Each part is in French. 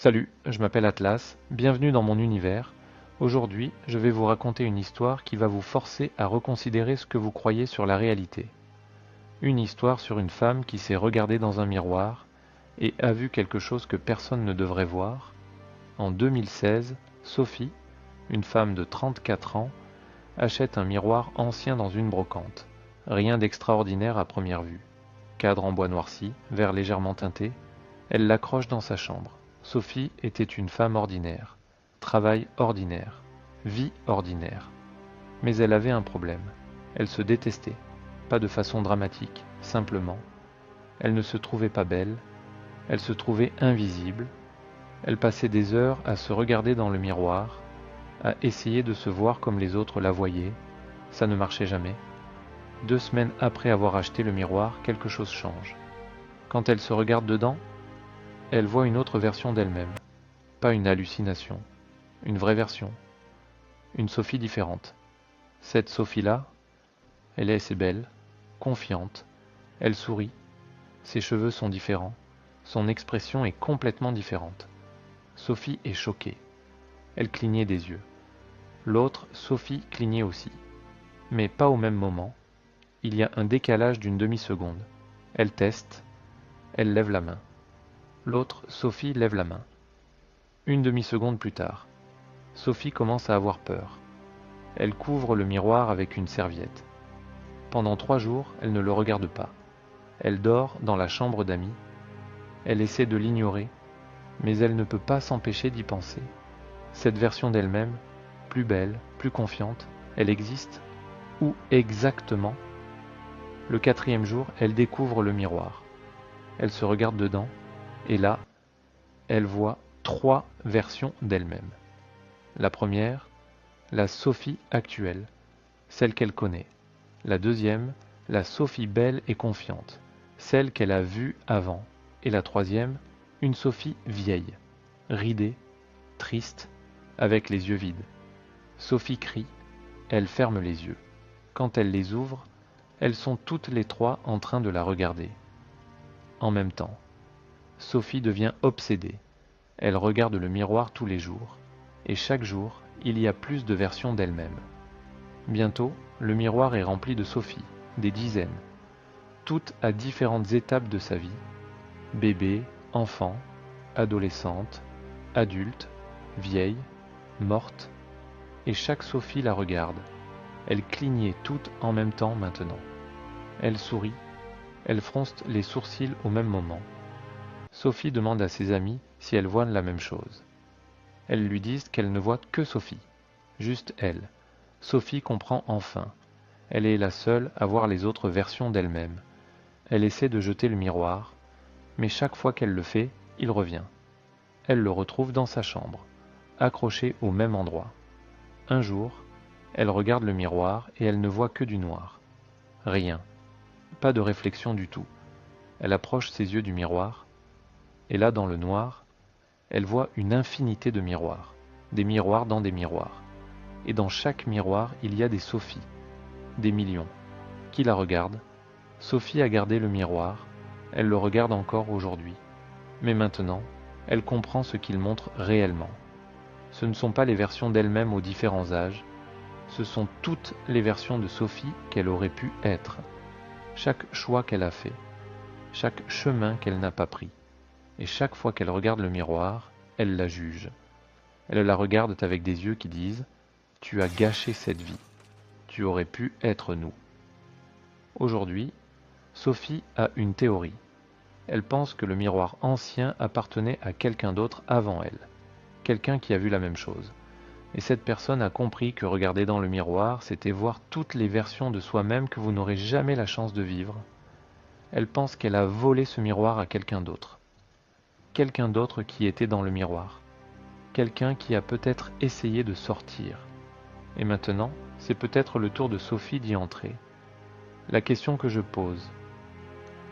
Salut, je m'appelle Atlas, bienvenue dans mon univers. Aujourd'hui, je vais vous raconter une histoire qui va vous forcer à reconsidérer ce que vous croyez sur la réalité. Une histoire sur une femme qui s'est regardée dans un miroir et a vu quelque chose que personne ne devrait voir. En 2016, Sophie, une femme de 34 ans, achète un miroir ancien dans une brocante. Rien d'extraordinaire à première vue. Cadre en bois noirci, verre légèrement teinté, elle l'accroche dans sa chambre. Sophie était une femme ordinaire, travail ordinaire, vie ordinaire. Mais elle avait un problème. Elle se détestait, pas de façon dramatique, simplement. Elle ne se trouvait pas belle, elle se trouvait invisible. Elle passait des heures à se regarder dans le miroir, à essayer de se voir comme les autres la voyaient. Ça ne marchait jamais. 2 semaines après avoir acheté le miroir, quelque chose change. Quand elle se regarde dedans, elle voit une autre version d'elle-même. Pas une hallucination, une vraie version, une Sophie différente. Cette Sophie-là, elle est assez belle, confiante, elle sourit, ses cheveux sont différents, son expression est complètement différente. Sophie est choquée, elle clignait des yeux. L'autre, Sophie, clignait aussi, mais pas au même moment. Il y a un décalage d'une demi-seconde. Elle teste, elle lève la main. L'autre, Sophie, lève la main. Une demi-seconde plus tard, Sophie commence à avoir peur. Elle couvre le miroir avec une serviette. Pendant 3 jours, elle ne le regarde pas. Elle dort dans la chambre d'amis. Elle essaie de l'ignorer, mais elle ne peut pas s'empêcher d'y penser. Cette version d'elle-même, plus belle, plus confiante, elle existe. Où exactement? Le 4e jour, elle découvre le miroir. Elle se regarde dedans, et là, elle voit 3 versions d'elle-même. La première, la Sophie actuelle, celle qu'elle connaît. La deuxième, la Sophie belle et confiante, celle qu'elle a vue avant. Et la troisième, une Sophie vieille, ridée, triste, avec les yeux vides. Sophie crie, elle ferme les yeux. Quand elle les ouvre, elles sont toutes les trois en train de la regarder. En même temps, Sophie devient obsédée. Elle regarde le miroir tous les jours, et chaque jour, il y a plus de versions d'elle-même. Bientôt, le miroir est rempli de Sophie, des dizaines, toutes à différentes étapes de sa vie, bébé, enfant, adolescente, adulte, vieille, morte, et chaque Sophie la regarde. Elles clignaient toutes en même temps maintenant. Elle sourit, elle fronce les sourcils au même moment. Sophie demande à ses amies si elles voient la même chose. Elles lui disent qu'elles ne voient que Sophie, juste elle. Sophie comprend enfin. Elle est la seule à voir les autres versions d'elle-même. Elle essaie de jeter le miroir, mais chaque fois qu'elle le fait, il revient. Elle le retrouve dans sa chambre, accroché au même endroit. Un jour, elle regarde le miroir et elle ne voit que du noir. Rien, pas de réflexion du tout. Elle approche ses yeux du miroir, et là dans le noir, elle voit une infinité de miroirs, des miroirs dans des miroirs. Et dans chaque miroir, il y a des Sophies, des millions. Qui la regardent? Sophie a gardé le miroir, elle le regarde encore aujourd'hui. Mais maintenant, elle comprend ce qu'il montre réellement. Ce ne sont pas les versions d'elle-même aux différents âges, ce sont toutes les versions de Sophie qu'elle aurait pu être. Chaque choix qu'elle a fait, chaque chemin qu'elle n'a pas pris. Et chaque fois qu'elle regarde le miroir, elle la juge. Elle la regarde avec des yeux qui disent « Tu as gâché cette vie. Tu aurais pu être nous. » Aujourd'hui, Sophie a une théorie. Elle pense que le miroir ancien appartenait à quelqu'un d'autre avant elle, quelqu'un qui a vu la même chose. Et cette personne a compris que regarder dans le miroir, c'était voir toutes les versions de soi-même que vous n'aurez jamais la chance de vivre. Elle pense qu'elle a volé ce miroir à quelqu'un d'autre. Quelqu'un d'autre qui était dans le miroir. Quelqu'un qui a peut-être essayé de sortir. Et maintenant, c'est peut-être le tour de Sophie d'y entrer. La question que je pose,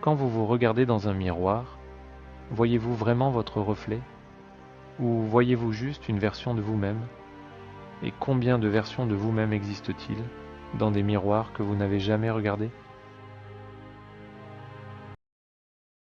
quand vous vous regardez dans un miroir, voyez-vous vraiment votre reflet? Ou voyez-vous juste une version de vous-même? Et combien de versions de vous-même existent-il dans des miroirs que vous n'avez jamais regardés?